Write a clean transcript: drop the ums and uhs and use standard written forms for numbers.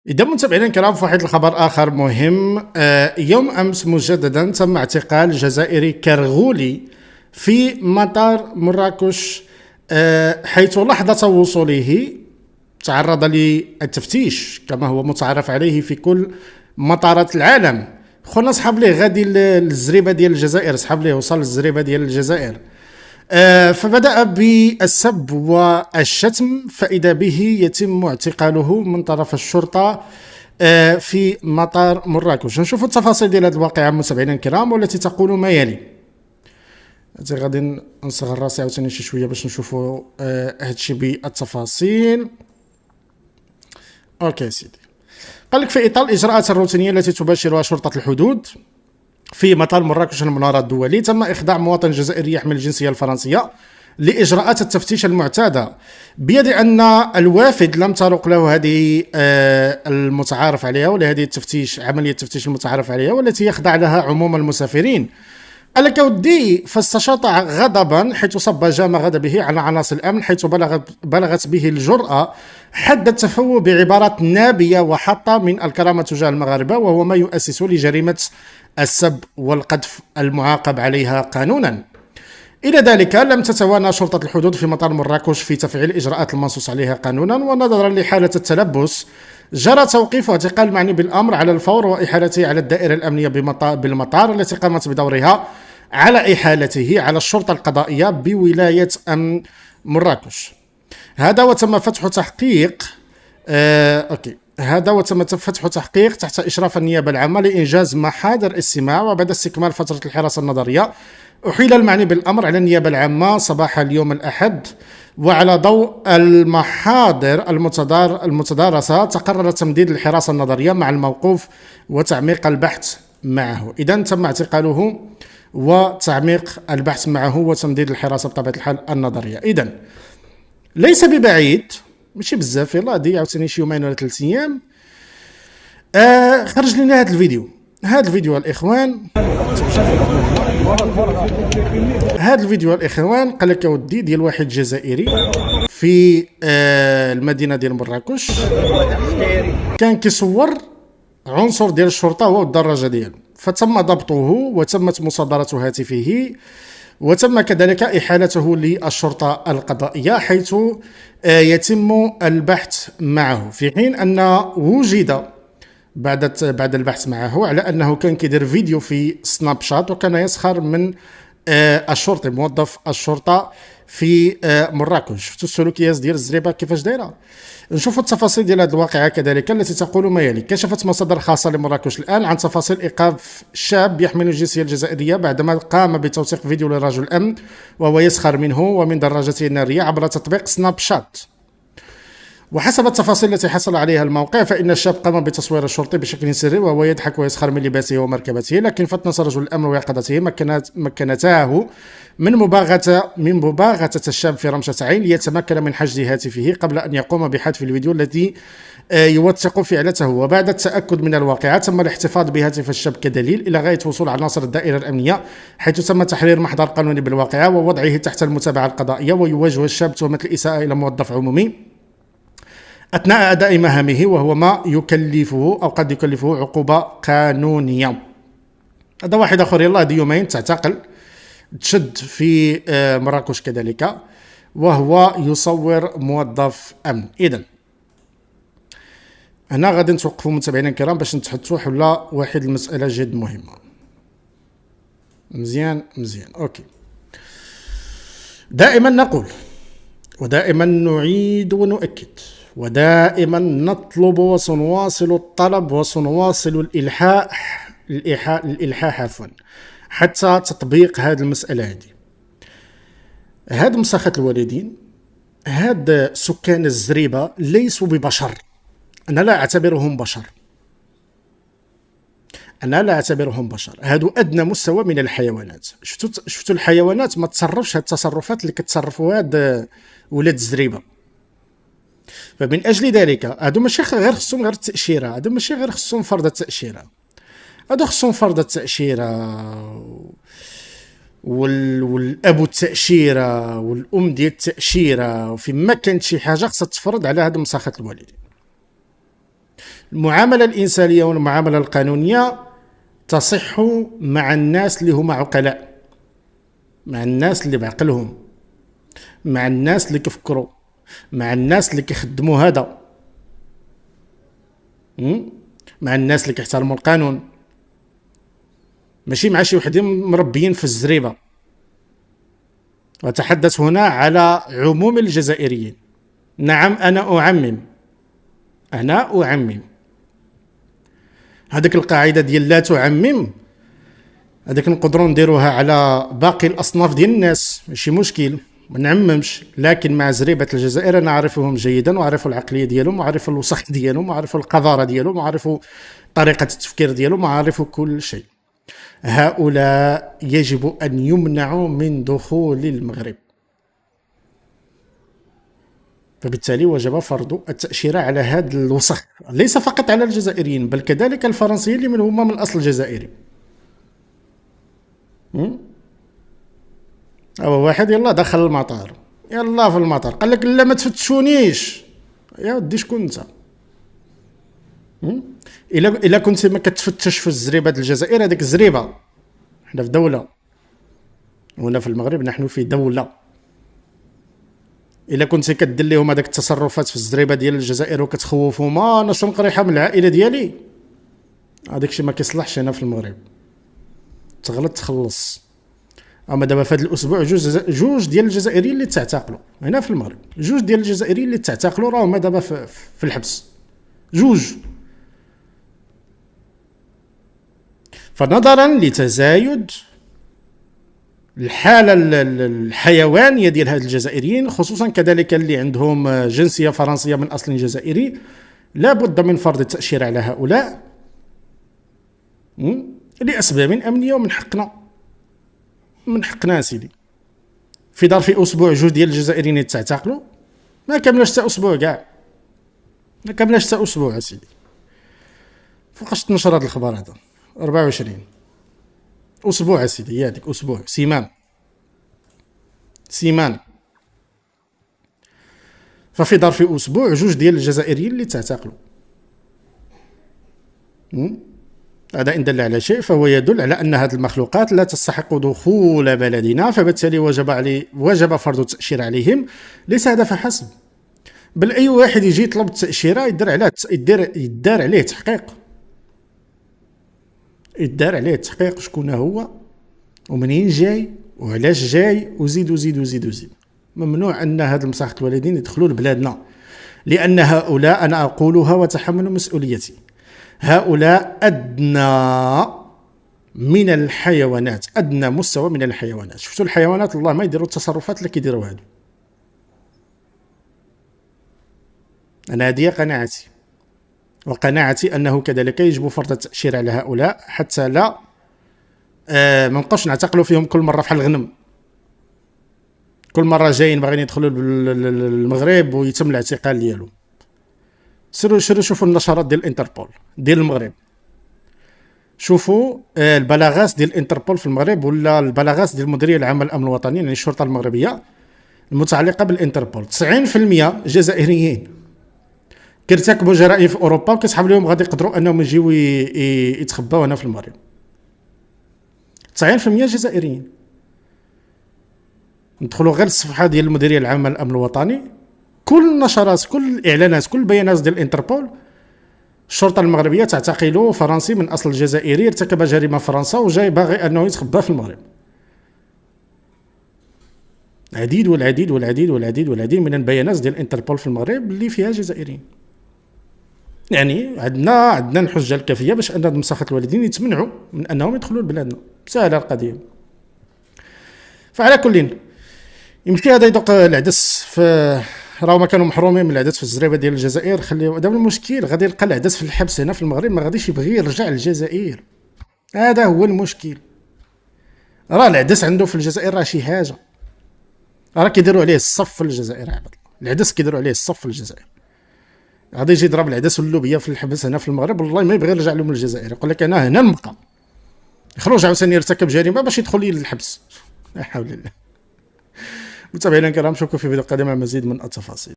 إذا متابعينا الكرام، في واحد الخبر آخر مهم. يوم أمس مجددا تم اعتقال جزائري كرغولي في مطار مراكش، حيث لحظة وصوله تعرض للتفتيش كما هو متعارف عليه في كل مطارات العالم. خونا صحاب ليه غادي للزريبة ديال الجزائر، صحاب ليه وصل للزريبة ديال الجزائر. فبدأ بالسب والشتم، فإذا به يتم اعتقاله من طرف الشرطة في مطار مراكش. نشوفوا التفاصيل ديال هذه الواقعة متابعينا الكرام، والتي تقول ما يلي. غادي نصغر راسي عاوتاني شي شوية باش نشوفوا هادشي بالتفاصيل. اوكي سيدي، قال لك في إطار الإجراءات الروتينية التي تباشرها شرطة الحدود في مطار مراكش المنارة الدولي، تم إخضاع مواطن جزائري يحمل الجنسية الفرنسية لإجراءات التفتيش المعتادة، بيد أن الوافد لم ترق له هذه المتعارف عليها، ولا هذه التفتيش، عملية التفتيش المتعارف عليها والتي يخضع لها عموم المسافرين. قال لك ودي، فاستشاط غضبا حيث صب جام غضبه على عناصر الأمن، حيث بلغت به الجرأة حد التفوه بعبارات نابية وحطة من الكرامة تجاه المغاربة، وهو ما يؤسس لجريمة السب والقذف المعاقب عليها قانونا. إلى ذلك لم تتوانى شرطة الحدود في مطار مراكش في تفعيل الإجراءات المنصوص عليها قانونا، ونظرا لحالة التلبس جرى توقيف واعتقال المعني بالأمر على الفور وإحالته على الدائرة الأمنية بالمطار التي قامت بدورها على إحالته على الشرطة القضائية بولاية أمن مراكش. هذا وتم فتح تحقيق تحت إشراف النيابة العامة لإنجاز محاضر استماع. وبعد استكمال فترة الحراسة النظرية أحيل المعني بالأمر على النيابة العامة صباح اليوم الأحد، وعلى ضوء المحاضر المتدارسة تقرر تمديد الحراسة النظرية مع الموقوف وتعميق البحث معه. إذن تم اعتقاله وتعميق البحث معه وتمديد الحراسة بطبيعة الحال النظرية. إذن ليس ببعيد، ماشي بزاف، يلا هادي عاوتاني شي يومين ولا 3 أيام خرج لنا هذا الفيديو. هذا الفيديو الإخوان، قال لك ودي ديال واحد جزائري في المدينة ديال مراكش، كان كيصور عنصر ديال الشرطة هو والدراجة ديالو، فتم ضبطه وتمت مصادرة هاتفه، وتم كذلك إحالته للشرطة القضائية حيث يتم البحث معه، في حين أن وجد بعد البحث معه على أنه كان كيدير فيديو في سناب شات وكان يسخر من الشرطي موظف الشرطة في مراكش. شفتوا السلوكيات ديال الزريبة كيفاش دايره؟ نشوفوا التفاصيل ديال هذه الواقعة كذلك التي تقول ما يلي. كشفت مصادر خاصة لمراكش الآن عن تفاصيل إيقاف شاب يحمل الجنسية الجزائرية بعدما قام بتوثيق فيديو لرجل الأمن وهو يسخر منه ومن دراجته النارية عبر تطبيق سناب شات. وحسب التفاصيل التي حصل عليها الموقع، فإن الشاب قام بتصوير الشرطي بشكل سري وهو يضحك ويسخر من لباسه ومركبته، لكن فتنس رجل الأمن ويقظته مكنتاه من مباغتة الشاب في رمشة عين ليتمكن من حجز هاتفه قبل أن يقوم بحذف الفيديو الذي يوثق فعلته. وبعد التأكد من الواقعة تم الاحتفاظ بهاتف الشاب كدليل إلى غاية وصول عناصر الدائرة الأمنية، حيث تم تحرير محضر قانوني بالواقعة ووضعه تحت المتابعة القضائية. ويواجه الشاب تهمة الإساءة إلى موظف عمومي أثناء أداء مهامه، وهو ما يكلفه أو قد يكلفه عقوبة قانونية. هذا واحد آخر يلا هذه يومين تعتقل، تشد في مراكش كذلك، وهو يصور موظف أمن. إذن هنا غادي نتوقفوا متابعينا الكرام باش نتحدثوا حول واحد المسألة جد مهمة. مزيان أوكي. دائما نقول ودائما نعيد ونؤكد ودائما نطلب وسنواصل الطلب وسنواصل الإلحاح حتى تطبيق هذه المسألة هذه. هاد مساخة الوالدين، هاد سكان الزريبة ليسوا ببشر. أنا لا أعتبرهم بشر، هادو أدنى مستوى من الحيوانات. شفتوا الحيوانات ما تصرفش هاد التصرفات اللي كتصرفوا هاد ولاد الزريبة. فمن أجل ذلك هادو ماشي غير خصهم غير التأشيرة، هادو ماشي غير خصهم فرض التأشيرة، هادو خصهم فرض التأشيرة والأبو التأشيرة والأم ديال التأشيرة، وفي ما كانت شي حاجة خصها تفرض على هاد مساخة الوالدين. المعاملة الإنسانية والمعاملة القانونية تصح مع الناس اللي هما عقلاء، مع الناس اللي بعقلهم، مع الناس اللي كيفكروا، مع الناس اللي كيخدموا هذا، مع الناس اللي كيحترموا القانون، ماشي مع شي وحدين مربيين في الزريبة. وأتحدث هنا على عموم الجزائريين. نعم أنا أعمم هذيك القاعدة ديال لا تعمم، هذيك نقدروا نديروها على باقي الأصناف ديال الناس، ماشي مشكل، ما نعممش. لكن مع زريبة الجزائر أنا أعرفهم جيدا، وأعرف العقلية ديالهم، وأعرف الوسخ ديالهم، وأعرف القذارة ديالهم، وأعرف طريقة التفكير ديالهم، وأعرف كل شيء. هؤلاء يجب أن يمنعوا من دخول المغرب. فبالتالي وجب فرض التأشيرة على هذا الوسخ، ليس فقط على الجزائريين بل كذلك الفرنسيين اللي هما من أصل جزائري. أو واحد يلا دخل المطار، يلا في المطار قال لك لا ما تفتشونيش. يا ودي شكون انت؟ الا كنت ما كتفتش في الزريبه ديال الجزائر، هذيك الزريبه، حنا في دوله، هنا في المغرب نحن في دوله. الا كنت كدير لهم هذاك التصرفات في الزريبه ديال الجزائر وكتخوفهم انا شنق ريحه من العائله ديالي، هذاك الشيء ما كيصلحش هنا في المغرب. تغلط تخلص. اما دابا في هذا الاسبوع جوج ديال الجزائريين اللي تعتقلوا هنا في المغرب، جوج ديال الجزائريين اللي تعتقلوا راهم دابا في الحبس، جوج. فنظرا لتزايد الحاله الحيوانيه ديال هاد الجزائريين، خصوصا كذلك اللي عندهم جنسيه فرنسيه من اصل جزائري، لا بد من فرض التأشيرة على هؤلاء لاسباب امنيه. ومن حقنا سيدي في ظرف اسبوع جوج ديال الجزائريين يتعتقلوا، ما كملش حتى اسبوع كاع، ما كملش حتى اسبوع سيدي. فوقاش تنشر هذا الخبر هذا؟ 24 اسبوع سيدي، هذيك اسبوع، سيمان. ففي ظرف اسبوع جوج ديال الجزائريين اللي تعتقلوا. هذا إن دل على شيء فهو يدل على أن هذه المخلوقات لا تستحق دخول بلدنا، فبالتالي وجب فرض التأشيرة عليهم. ليس هذا فحسب، بل أي واحد يجي يطلب التأشيرة يدار عليه تحقيق، شكون هو ومنين جاي وعلاش جاي، وزيد. ممنوع أن هاد المساخة الوالدين يدخلوا لبلادنا، لأن هؤلاء، أنا أقولها وأتحمل مسؤوليتي، هؤلاء أدنى من الحيوانات، أدنى مستوى من الحيوانات. شفتوا الحيوانات الله ما يديروا التصرفات اللي كيديروا هادو. أنا هذه قناعتي، وقناعتي أنه كذلك يجب فرض التأشير على هؤلاء حتى لا ما نبقاوش نعتقلوا فيهم كل مرة بحال الغنم، كل مرة جايين باغيين يدخلوا المغرب ويتم الاعتقال ديالهم. سيروا شوفوا النشرات ديال الانتربول ديال المغرب، شوفوا البلاغات ديال الانتربول في المغرب ولا البلاغات ديال المديريه العامه للامن الوطني، يعني الشرطه المغربيه المتعلقه بالانتربول. 90% جزائريين كيرتكبوا جرائم في اوروبا وكيسحب لهم غادي يقدروا انهم يجيو يتخباو هنا في المغرب. 90% جزائريين. ندخلوا غير الصفحه ديال المديريه العامه للامن الوطني، كل النشرات، كل الاعلانات، كل البيانات ديال الانتربول، الشرطه المغربيه تعتقل فرنسي من اصل جزائري ارتكب جريمه في فرنسا وجاي باغي انه يتخبى في المغرب. العديد والعديد والعديد والعديد والعديد من البيانات ديال الانتربول في المغرب اللي فيها جزائريين. يعني عندنا الحجه الكافيه باش ان مساخه الوالدين يتمنعوا من انهم يدخلوا لبلادنا. سهله القضيه. فعلى كل يمشي هذا يدق العدس في، راهما كانوا محرومين من العدس في الزريبه ديال الجزائر. خليو دابا المشكل غادي يلقى العدس في الحبس هنا في المغرب، ما غاديش يبغي يرجع للجزائر. هذا هو المشكل. راه العدس عنده في الجزائر راه شي حاجه، راه كيديروا عليه الصف في الجزائر. عبد العدس كيديروا عليه الصف في الجزائر. غادي يجي يضرب العدس واللوبيه في الحبس هنا في المغرب، والله ما يبغي يرجع لهم للجزائر، يقول لك انا هنا نبقى، يخرج عاوتاني يرتكب جريمه باش يدخل لي للحبس. لا حول الله. متابعينا الكرام، نشوفكم في فيديو قادم مع مزيد من التفاصيل.